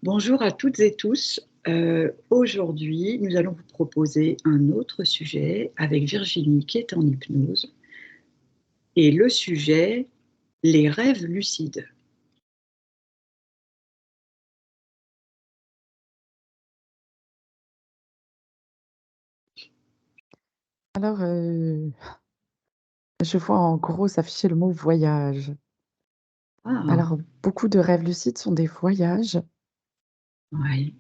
Bonjour à toutes et tous. Aujourd'hui, nous allons vous proposer un autre sujet avec Virginie qui est en hypnose et le sujet, les rêves lucides. Alors, je vois en gros s'afficher le mot voyage. Ah! Alors, beaucoup de rêves lucides sont des voyages. Oui,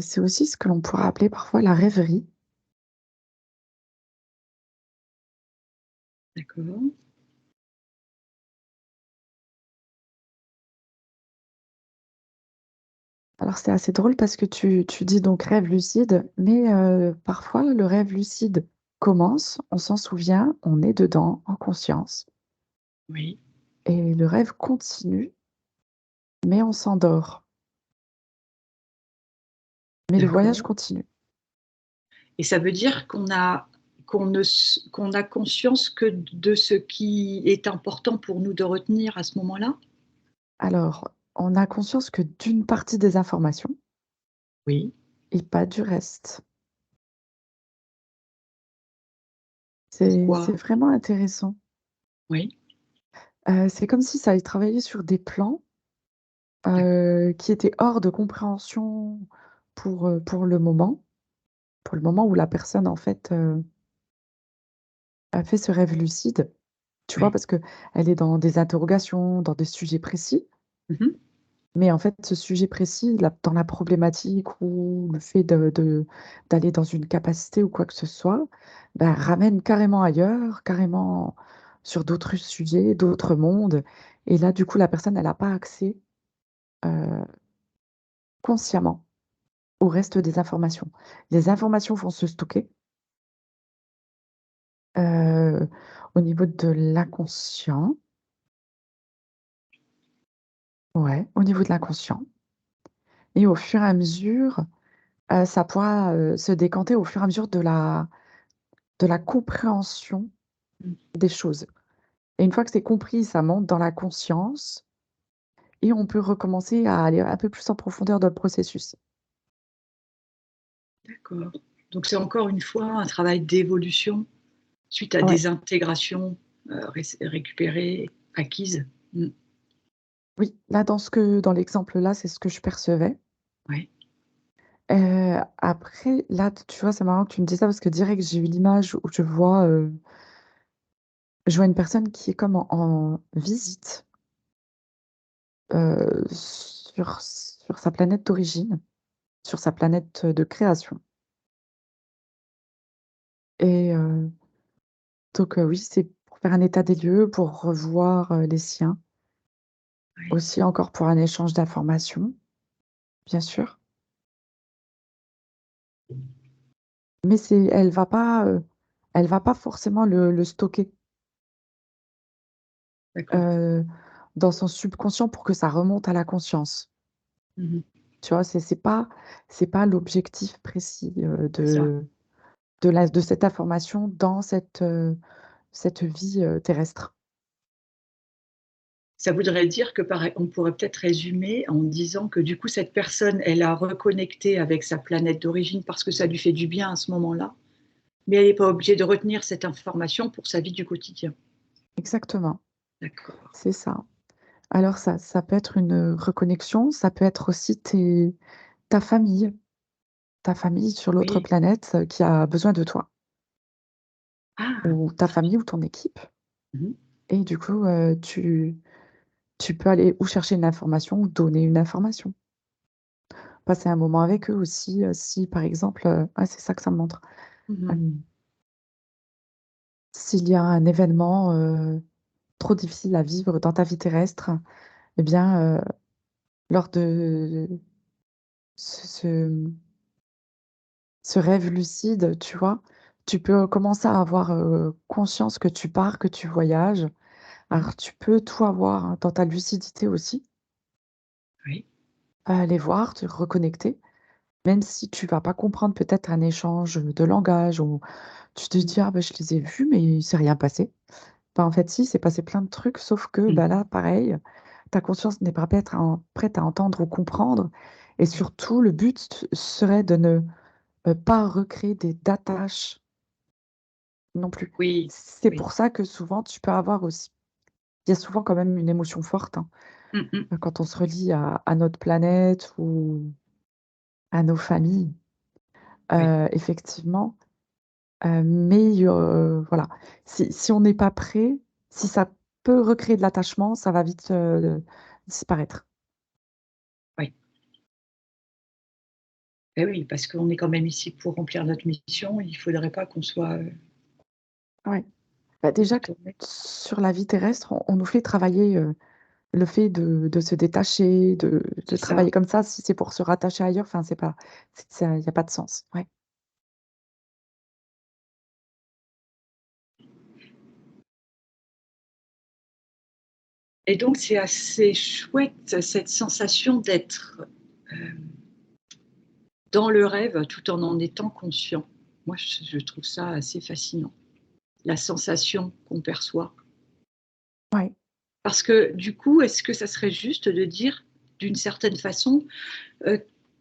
C'est aussi ce que l'on pourrait appeler parfois la rêverie. d'accord. Alors, c'est assez drôle parce que tu dis donc rêve lucide, mais parfois le rêve lucide commence, on s'en souvient, on est dedans en conscience Oui, et le rêve continue, mais on s'endort. Mais le voyage d'accord, continue. et ça veut dire qu'on a conscience que de ce qui est important pour nous de retenir à ce moment-là? Alors, on a conscience que d'une partie des informations Oui. et pas du reste. C'est Pourquoi? vraiment intéressant. Oui, C'est comme si ça allait travailler sur des plans, d'accord, qui étaient hors de compréhension pour le moment où la personne, en fait, a fait ce rêve lucide. Tu vois? oui. Parce que elle est dans des interrogations, dans des sujets précis, Mmh. mais en fait, ce sujet précis, dans la problématique ou le fait d'aller dans une capacité ou quoi que ce soit, bah, ramène carrément ailleurs, carrément sur d'autres sujets, d'autres mondes et là, du coup, la personne, elle a pas accès, heu, consciemment au reste des informations. Les informations vont se stocker, heu, au niveau de l'inconscient, ouais, au niveau de l'inconscient et au fur et à mesure, ça pourra, se décanter au fur et à mesure de la compréhension Mmh. des choses et une fois que c'est compris, ça monte dans la conscience et on peut recommencer à aller un peu plus en profondeur dans le processus. D'accord. Donc c'est encore une fois un travail d'évolution suite à Ouais, des intégrations, récupérées, acquises. Mmh. oui, là, dans l'exemple là, c'est ce que je percevais. Ouais. Après, là, tu vois, c'est marrant que tu me dises ça parce que direct, j'ai eu l'image où je vois une personne qui est comme en visite, sur sa planète d'origine, sur sa planète de création et donc oui, c'est pour faire un état des lieux, pour revoir, les siens, Ouais. aussi encore pour un échange d'informations, bien sûr, mais elle va pas forcément le stocker, D'accord. heu, dans son subconscient pour que ça remonte à la conscience. Mmh mh. Tu vois? C'est pas l'objectif précis, C'est ça. de cette information dans cette vie, terrestre. Ça voudrait dire que on pourrait peut-être résumer en disant que du coup cette personne, elle a reconnecté avec sa planète d'origine parce que ça lui fait du bien à ce moment-là, mais elle est pas obligée de retenir cette information pour sa vie du quotidien. Exactement, D'accord. c'est ça. Alors ça peut être une, reconnexion, ça peut être aussi ta famille sur l'autre Oui. planète, qui a besoin de toi Ah! ou ta famille ou ton équipe Mmh mh. et du coup, tu peux aller ou chercher une information ou donner une information. Passer un moment avec eux aussi, si par exemple, ouais, c'est ça que ça me montre. Mmh mh. Hem, S'il y a un événement, trop difficile à vivre dans ta vie terrestre, eh bien, lors de ce ce, ce rêve lucide, tu vois? Tu peux commencer à avoir, conscience que tu pars, que tu voyages. Mmh. Alors tu peux tout avoir, hein, dans ta lucidité aussi, Oui. aller voir, te reconnecter, même si tu vas pas comprendre peut-être un échange, de langage ou tu te Mmh. dis: «Ah bah, je les ai vus mais il s'est rien passé». Bah, en fait, si, c'est passé plein de trucs, sauf que Mm. bah, là, pareil, ta conscience n'est pas prête à entendre ou comprendre. Et Oui, surtout, le but serait de ne pas recréer d'attaches non plus. oui, C'est oui. pour ça que souvent, tu peux avoir aussi, il y a souvent quand même une émotion forte hein, Mm, mm. quand on se relie à notre planète ou à nos familles, Oui, effectivement. Mais voilà, si on n'est pas prêt, si ça peut recréer de l'attachement, ça va vite disparaître. oui. Eh oui, parce qu'on est quand même ici pour remplir notre mission. Il ne faudrait pas qu'on soit Ouais. Bah, déjà que détourné. sur la vie terrestre, on nous fait travailler le fait de se détacher, de C'est ça. travailler comme ça, si c'est pour se rattacher ailleurs, enfin, c'est pas, il n'y a pas de sens. Ouais. Et donc, c'est assez chouette cette sensation d'être dans le rêve tout en étant conscient. Moi, je trouve ça assez fascinant, la sensation qu'on perçoit. Ouais. Parce que du coup, est-ce que ça serait juste de dire, d'une certaine façon, euh,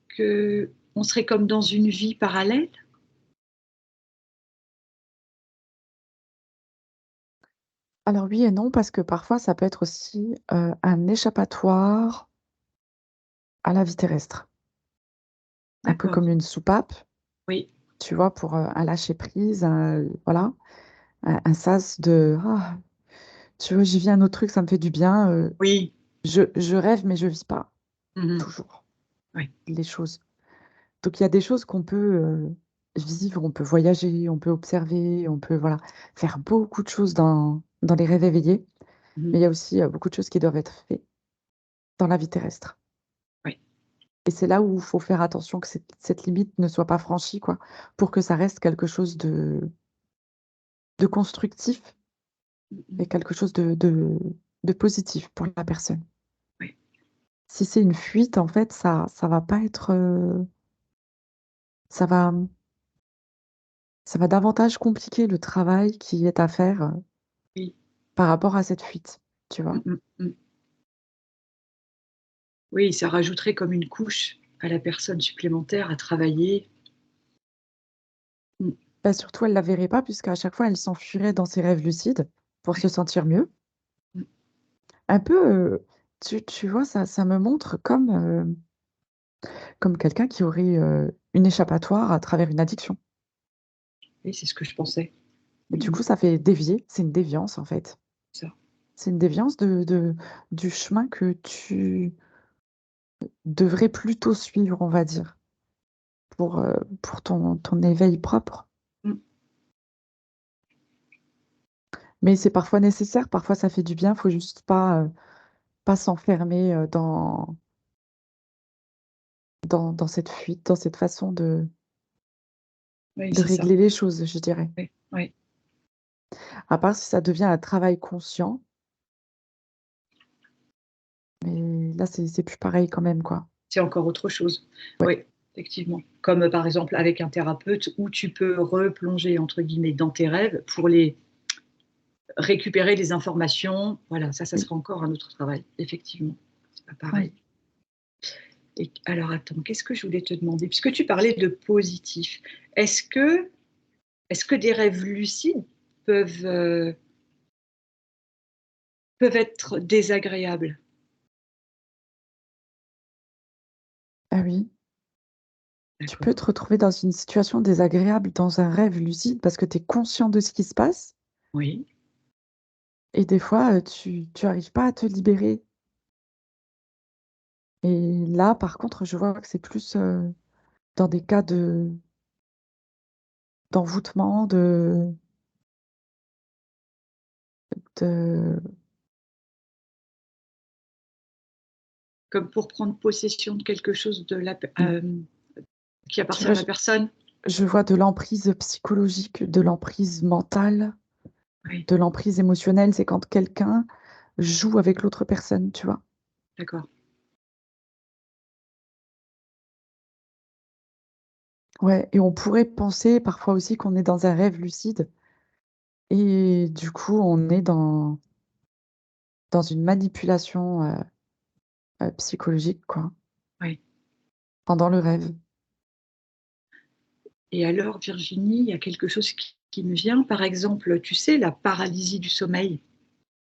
que on serait comme dans une vie parallèle? Alors oui et non, parce que parfois, ça peut être aussi un échappatoire à la vie terrestre. Un peu D'accord. comme une soupape, Oui, tu vois, pour un lâcher-prise, voilà, un sas de ah, tu vois, j'y vis un autre truc, ça me fait du bien. oui. Je rêve, mais je vis pas Mhm. toujours Oui. les choses. Donc il y a des choses qu'on peut vivre, on peut voyager, on peut observer, on peut voilà, faire beaucoup de choses dans les rêves éveillés, Mhm. mais il y a aussi beaucoup de choses qui doivent être faites dans la vie terrestre. Oui. Et c'est là où il faut faire attention que cette limite ne soit pas franchie, quoi, pour que ça reste quelque chose de constructif Mhm. et quelque chose de positif pour la personne. Oui. Si c'est une fuite, en fait, ça va pas être, ça va, ça va davantage compliquer le travail qui est à faire Oui. par rapport à cette fuite, tu vois. Mhm. Mhm. Oui, ça rajouterait comme une couche à la personne supplémentaire à travailler. Mm. Bah, surtout, elle la verrait pas puisqu'à chaque fois, elle s'enfuirait dans ses rêves lucides pour se Ouais. sentir mieux. Mm. Un peu, tu vois, ça me montre comme quelqu'un qui aurait une échappatoire à travers une addiction. Oui, c'est ce que je pensais. Et du Mhm. coup, ça fait dévier, c'est une déviance en fait. Ça. C'est une déviance du chemin que tu devrais plutôt suivre, on va dire, pour ton éveil propre. Mm. Mais c'est parfois nécessaire, parfois ça fait du bien, faut juste pas s'enfermer dans cette fuite, dans cette façon Oui, de c'est ça. régler les choses, je dirais. Oui. Oui. À part si ça devient un travail conscient, mais là, c'est plus pareil quand même, quoi. C'est encore autre chose. Ouais, Oui, effectivement. Comme par exemple avec un thérapeute où tu peux replonger entre guillemets dans tes rêves pour les récupérer les informations. Voilà, ça oui, sera encore un autre travail. Effectivement, c'est pas pareil. oui. Et alors attends, qu'est-ce que je voulais te demander? Puisque tu parlais de positif, est-ce que, est-ce que des rêves lucides peuvent, peuvent être désagréables? Ah oui, tu D'accord. peux te retrouver dans une situation désagréable dans un rêve lucide parce que tu es conscient de ce qui se passe Oui, et des fois, tu arrives pas à te libérer. Et là, par contre, je vois que c'est plus dans des cas d'envoûtement, de comme pour prendre possession de quelque chose de la, qui tu appartient à vois, la personne. je vois de l'emprise psychologique, de l'emprise mentale, Oui, de l'emprise émotionnelle. C'est quand quelqu'un joue avec l'autre personne, tu vois? d'accord. Ouais et on pourrait penser parfois aussi qu'on est dans un rêve lucide Et du coup, on est dans une manipulation psychologique, quoi, Oui. pendant le rêve. Et alors, Virginie, il y a quelque chose qui me vient. Par exemple, tu sais, la paralysie du sommeil,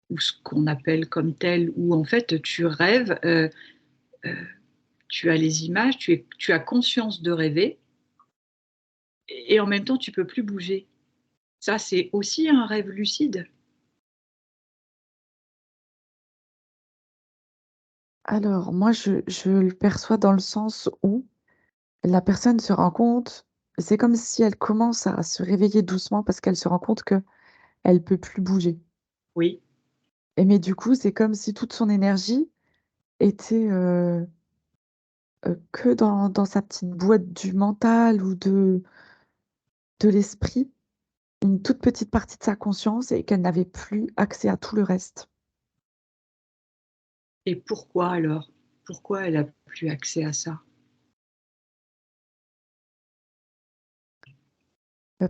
ou ce qu'on appelle comme tel, où en fait tu rêves, tu as les images, tu as conscience de rêver, et en même temps tu peux plus bouger. Ça, c'est aussi un rêve lucide? Alors, moi, je le perçois dans le sens où la personne se rend compte, c'est comme si elle commence à se réveiller doucement parce qu'elle se rend compte que elle peut plus bouger. Oui, Et mais du coup, c'est comme si toute son énergie était, que dans sa petite boîte du mental ou de l'esprit, une toute petite partie de sa conscience et qu'elle n'avait plus accès à tout le reste. et pourquoi alors? Pourquoi elle a plus accès à ça?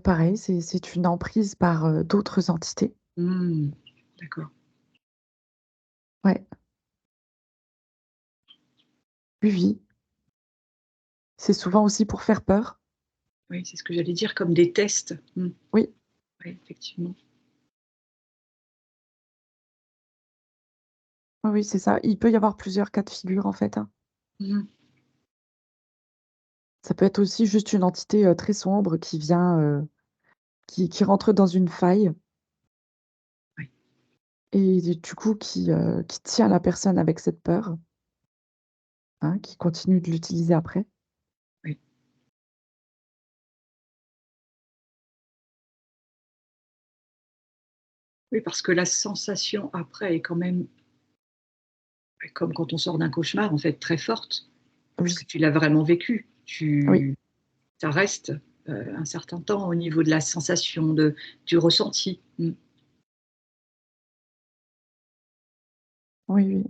Pareil, c'est une emprise par, d'autres entités. Mmh, d'accord. Ouais, oui, oui. C'est souvent aussi pour faire peur. Oui, c'est ce que j'allais dire, comme des tests. Mmh, Oui, oui, effectivement. oui, oui, c'est ça. Il peut y avoir plusieurs cas de figure, en fait, hein. Mmh. Ça peut être aussi juste une entité, très sombre qui vient, qui rentre dans une faille Oui, et du coup qui tient la personne avec cette peur, hein, qui continue de l'utiliser après. oui. Oui, parce que la sensation après est quand même, comme quand on sort d'un cauchemar, en fait, très forte, Oui, puisque tu l'as vraiment vécu. oui, Ça reste, un certain temps au niveau de la sensation, du ressenti. Mmh. oui, oui.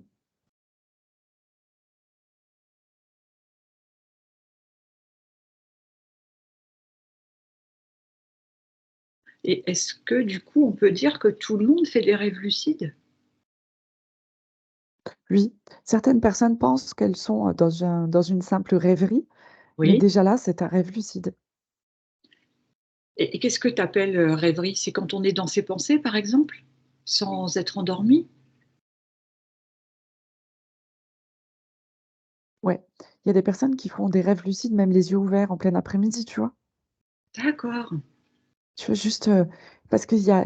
Et est-ce que du coup, on peut dire que tout le monde fait des rêves lucides? Oui, certaines personnes pensent qu'elles sont, dans une simple rêverie, mais Oui. déjà là, c'est un rêve lucide. Et qu'est-ce que tu appelles, rêverie? C'est quand on est dans ses pensées, par exemple? Sans être endormi? Ouais. Il y a des personnes qui font des rêves lucides, même les yeux ouverts en plein après-midi, tu vois? D'accord. Tu vois? Juste, parce qu'il y a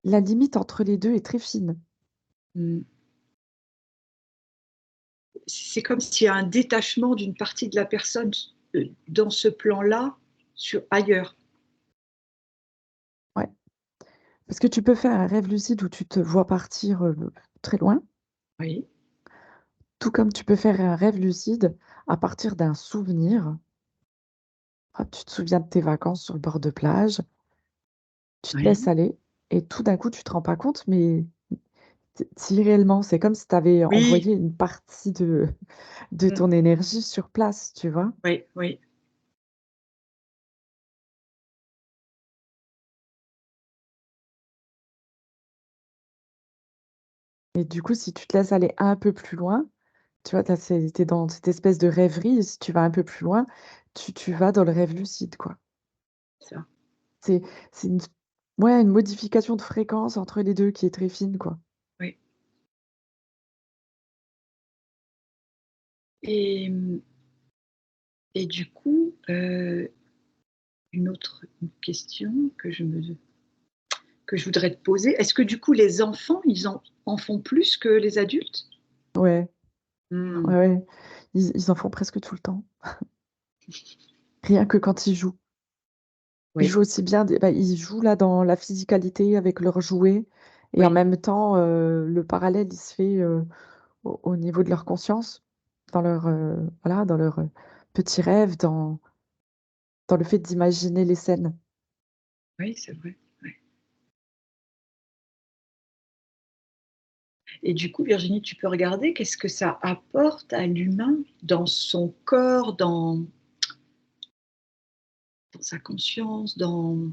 la limite entre les 2 est très fine. Mmh. C'est comme s'il y a un détachement d'une partie de la personne dans ce plan-là, sur ailleurs. Ouais. Parce que tu peux faire un rêve lucide où tu te vois partir, très loin, Oui, tout comme tu peux faire un rêve lucide à partir d'un souvenir. Hop, tu te souviens de tes vacances sur le bord de plage, tu te laisses oui, aller et tout d'un coup, tu te rends pas compte, mais tu y es réellement. C'est comme si tu avais oui, envoyé une partie de mmh, ton énergie sur place, tu vois? oui, oui. Et du coup, si tu te laisses aller un peu plus loin, tu vois, tu es dans cette espèce de rêverie et si tu vas un peu plus loin, tu vas dans le rêve lucide, quoi. Ça, C'est c'est une ouais, une modification de fréquence entre les 2 qui est très fine, quoi. oui. Et et du coup, une question que je voudrais te poser, est-ce que du coup les enfants, ils en font plus que les adultes? Ouais, Mmh, ouais, ouais. Ils en font presque tout le temps. Rien que quand ils jouent. Ils oui, jouent aussi bien ils jouent là dans la physicalité avec leurs jouets et en oui, même temps, le parallèle il se fait, au niveau de leur conscience, dans leur, voilà, dans leurs, petits rêves, dans le fait d'imaginer les scènes. oui, c'est vrai, ouais. Et du coup, Virginie, tu peux regarder qu'est-ce que ça apporte à l'humain dans son corps, dans sa conscience, dans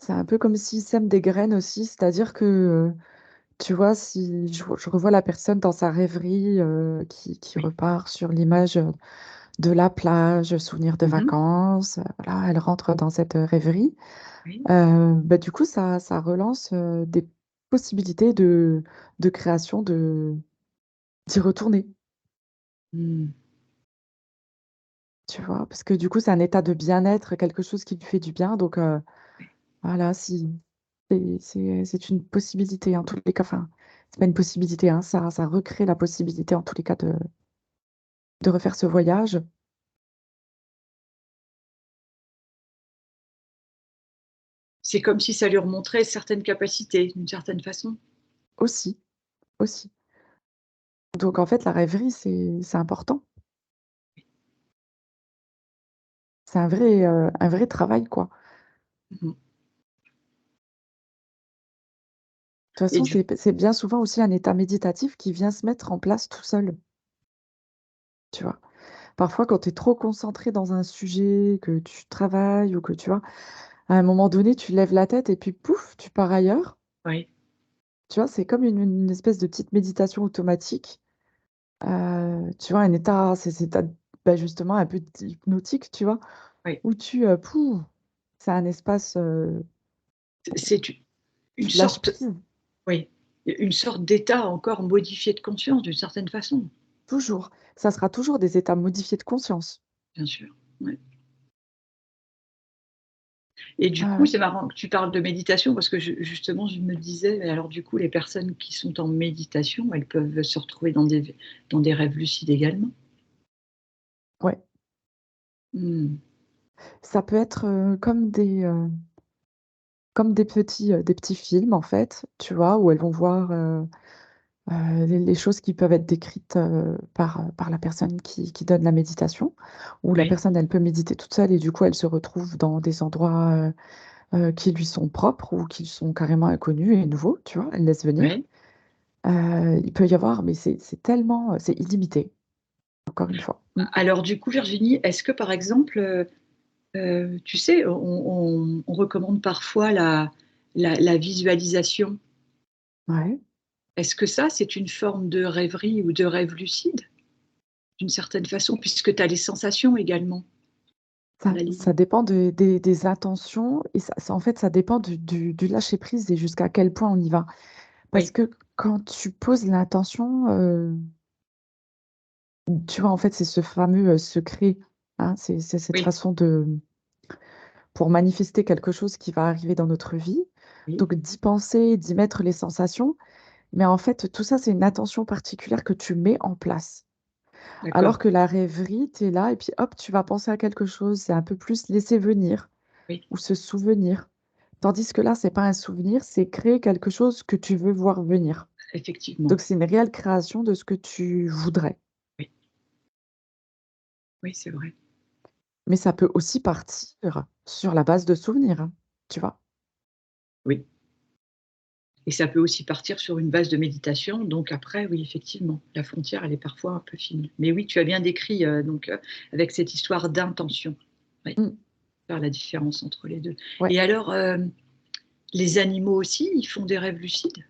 C'est un peu comme s'ils sèment des graines aussi, c'est-à-dire que, tu vois, si je revois la personne dans sa rêverie, qui Oui. repart sur l'image, de la plage, souvenir de Mhm. vacances, voilà, elle rentre dans cette, rêverie. Oui. Bah, du coup, ça relance, des possibilités de création d'y retourner, Mm. tu vois? Parce que du coup, c'est un état de bien-être, quelque chose qui lui fait du bien, donc Oui. voilà, si c'est une possibilité en tous les cas, enfin, c'est pas une possibilité, hein, ça recrée la possibilité en tous les cas de refaire ce voyage C'est comme si ça lui remontrait certaines capacités, d'une certaine façon. aussi, aussi. Donc en fait, la rêverie, c'est important. C'est un vrai travail, quoi. Mhm. De toute Et façon, du c'est bien souvent aussi un état méditatif qui vient se mettre en place tout seul, tu vois? Parfois, quand tu es trop concentré dans un sujet, que tu travailles ou que tu vois, à un moment donné, tu lèves la tête et puis pouf, tu pars ailleurs. Oui, Tu vois? C'est comme une espèce de petite méditation automatique. Tu vois? Un état ces états bah, justement un peu hypnotique, tu vois? oui. Où tu, pouf, c'est un espace, C'est une tu lâches sorte, prise. oui, une sorte d'état encore modifié de conscience, d'une certaine façon, Toujours. Ça sera toujours des états modifiés de conscience. bien sûr. Ouais. Et du Ah coup, ouais. c'est marrant que tu parles de méditation parce que justement, je me disais, mais alors du coup, les personnes qui sont en méditation, elles peuvent se retrouver dans des rêves lucides également. Ouais. Hmm. Ça peut être, comme des petits films, en fait, tu vois? Où elles vont voir, les choses qui peuvent être décrites, par la personne qui donne la méditation. Où la Oui, personne, elle peut méditer toute seule et du coup, elle se retrouve dans des endroits, qui lui sont propres ou qui sont carrément inconnus et nouveaux, tu vois? Elle laisse venir. oui. Il peut y avoir mais c'est tellement, c'est illimité, encore une fois. Mmh. Alors du coup, Virginie, est-ce que par exemple, tu sais, on recommande parfois la visualisation. Ouais. Est-ce que ça, c'est une forme de rêverie ou de rêve lucide, d'une certaine façon, puisque tu as les sensations également, à Ça la ça limite? dépend des intentions et ça en fait, ça dépend du lâcher prise et jusqu'à quel point on y va. Parce Oui, que quand tu poses l'intention, tu vois, en fait, c'est ce fameux, secret, hein, c'est cette oui, façon de pour manifester quelque chose qui va arriver dans notre vie, oui, donc d'y penser, d'y mettre les sensations, mais en fait, tout ça, c'est une attention particulière que tu mets en place. Alors d'accord, que la rêverie, tu es là et puis hop, tu vas penser à quelque chose, c'est un peu plus laisser venir oui, ou se souvenir. Tandis que là, c'est pas un souvenir, c'est créer quelque chose que tu veux voir venir. effectivement, Donc c'est une réelle création de ce que tu voudrais. oui, oui, c'est vrai, Mais ça peut aussi partir sur la base de souvenirs, hein, tu vois? oui. Et ça peut aussi partir sur une base de méditation, donc après, oui, effectivement, la frontière, elle est parfois un peu fine. Mais oui, tu as bien décrit, donc avec cette histoire d'intention. Oui, Mmh, faire la différence entre les 2. ouais. Et alors, les animaux aussi, ils font des rêves lucides?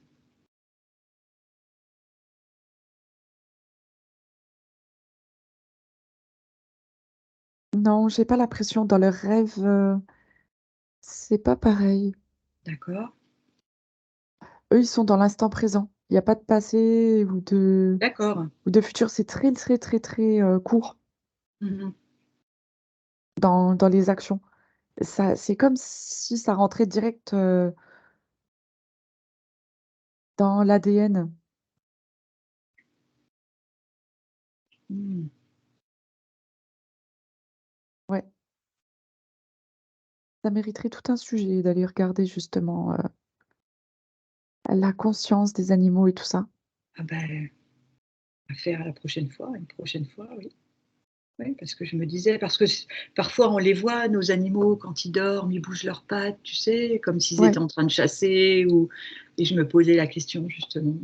Non, j'ai pas l'impression dans leurs rêves, c'est pas pareil. D'accord, Eux, ils sont dans l'instant présent. Il y a pas de passé d'accord. ou de futur, c'est très, très, très, très, court Mmh. dans les actions. Ça c'est comme si ça rentrait direct, dans l'ADN. Mmh. Ouais, ça mériterait tout un sujet d'aller regarder justement, la conscience des animaux et tout ça. Ah ben, à faire la prochaine fois, une prochaine fois, oui. Oui, parce que je me disais parce que parfois on les voit, nos animaux, quand ils dorment, ils bougent leurs pattes, tu sais, comme s'ils étaient Ouais, en train de chasser ou et je me posais la question justement.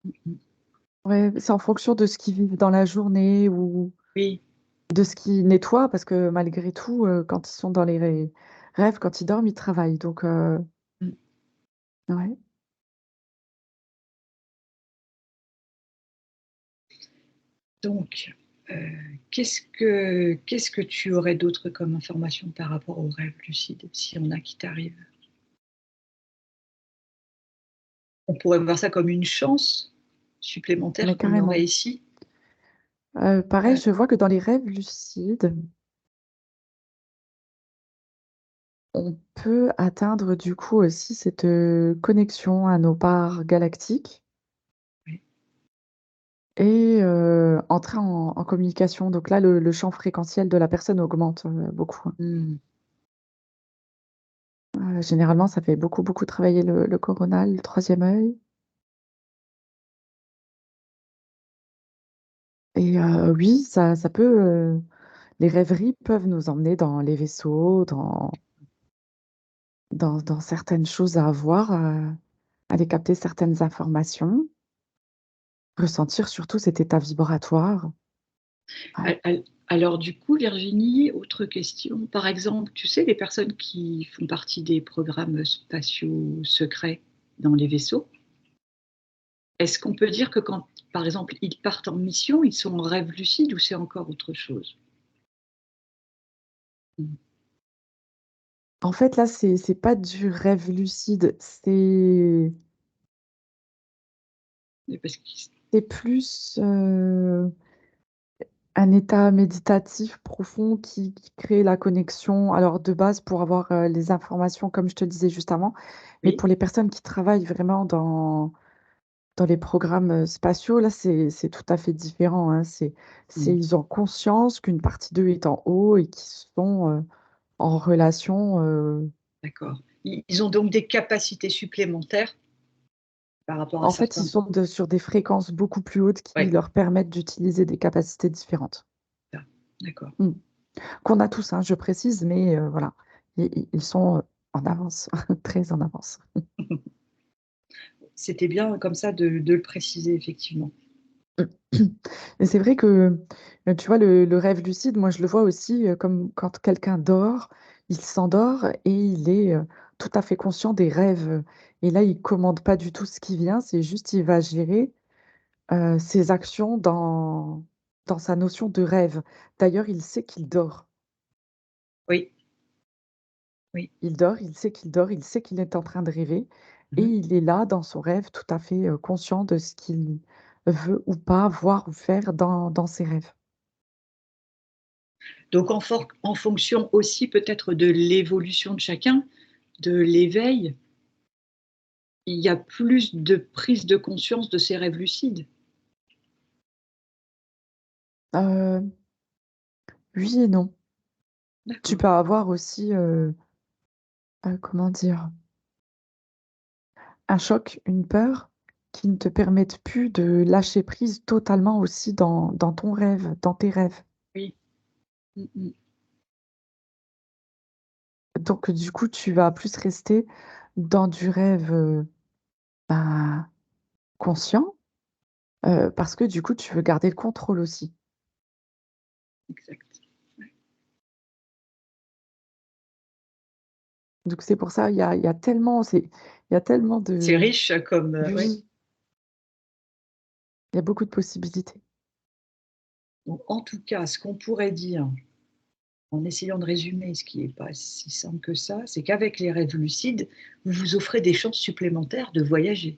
Mmh mh. ouais, c'est en fonction de ce qu'ils vivent dans la journée ou Oui, de ce qu'ils nettoient parce que malgré tout, quand ils sont rêve, quand ils dorment, ils travaillent. Donc, Mmh. ouais. Donc, qu'est-ce que tu aurais d'autre comme information par rapport aux rêves lucides, s'il y en a qui t'arrivent? On pourrait voir ça comme une chance Mais supplémentaire qu'on carrément. aurait ici. Pareil, Heu, je vois que dans les rêves lucides, on peut atteindre du coup aussi cette, connexion à nos parts galactiques oui. et entrer en communication. Donc là, le champ fréquentiel de la personne augmente, beaucoup. Mmh. Généralement, ça fait beaucoup, beaucoup travailler le coronal, le troisième œil et oui, ça peut, les rêveries peuvent nous emmener dans les vaisseaux, dans certaines choses à voir, aller capter certaines informations, ressentir surtout cet état vibratoire. Ouais. Alors du coup, Virginie, autre question. Par exemple, tu sais, les personnes qui font partie des programmes spatiaux secrets dans les vaisseaux, est-ce qu'on peut dire que quand, par exemple, ils partent en mission, ils sont en rêve lucide ou c'est encore autre chose? Mmh. En fait, là, c'est pas du rêve lucide, Et parce qu'ils c'est plus, un état méditatif profond qui crée la connexion. Alors de base pour avoir, les informations comme je te disais juste avant, mais oui? pour les personnes qui travaillent vraiment dans les programmes, spatiaux, là, c'est tout à fait différent, hein. C'est Mmh. ils ont conscience qu'une partie d'eux est en haut et qu'ils sont, en relation, D'accord. Ils ont donc des capacités supplémentaires par rapport à en fait, ils certains. sont sur des fréquences beaucoup plus hautes qui Ouais, leur permettent d'utiliser des capacités différentes. ça, d'accord. Mmh. Qu'on a tous, hein, je précise, mais voilà, ils sont, en avance, très en avance. C'était bien comme ça de le préciser effectivement. Et c'est vrai que, tu vois, le rêve lucide, moi, je le vois aussi, comme quand quelqu'un dort, il s'endort et il est, tout à fait conscient des rêves, et là, il commande pas du tout ce qui vient, c'est juste il va gérer, ses actions dans sa notion de rêve. D'ailleurs, il sait qu'il dort. Oui, oui. Il dort, il sait qu'il dort, il sait qu'il est en train de rêver et Mmh. il est là dans son rêve tout à fait, conscient de ce qu'il veut ou pas voir ou faire dans ses rêves. Donc en fonction aussi peut-être de l'évolution de chacun, de l'éveil, il y a plus de prise de conscience de ces rêves lucides. Heu, oui et non. Tu D'accord, peux avoir aussi, comment dire? Un choc, une peur qui ne te permettent plus de lâcher prise totalement aussi dans ton rêve, dans tes rêves. oui. Mmh mh. Donc du coup, tu vas plus rester dans du rêve, bah, conscient, parce que du coup, tu veux garder le contrôle aussi. Exact. Ouais. Donc c'est pour ça, il y a tellement il y a tellement C'est de riche comme, ouais. oui, il y a beaucoup de possibilités. Donc en tout cas, ce qu'on pourrait dire, en essayant de résumer, ce qui est pas si simple que ça, c'est qu'avec les rêves lucides, vous vous offrez des chances supplémentaires de voyager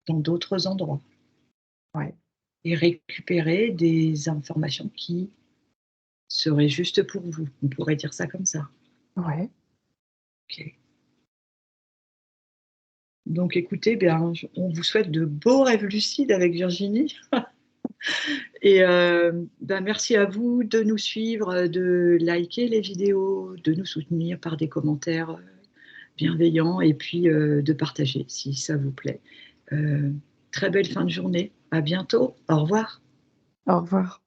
dans d'autres endroits Ouais, et récupérer des informations qui seraient justes pour vous. On pourrait dire ça comme ça. ouais. OK. Donc écoutez, bien, on vous souhaite de beaux rêves lucides avec Virginie et bah, merci à vous de nous suivre, de liker les vidéos, de nous soutenir par des commentaires, bienveillants et puis, de partager si ça vous plaît. Heu, Très belle fin de journée. À bientôt. Au revoir. Au revoir.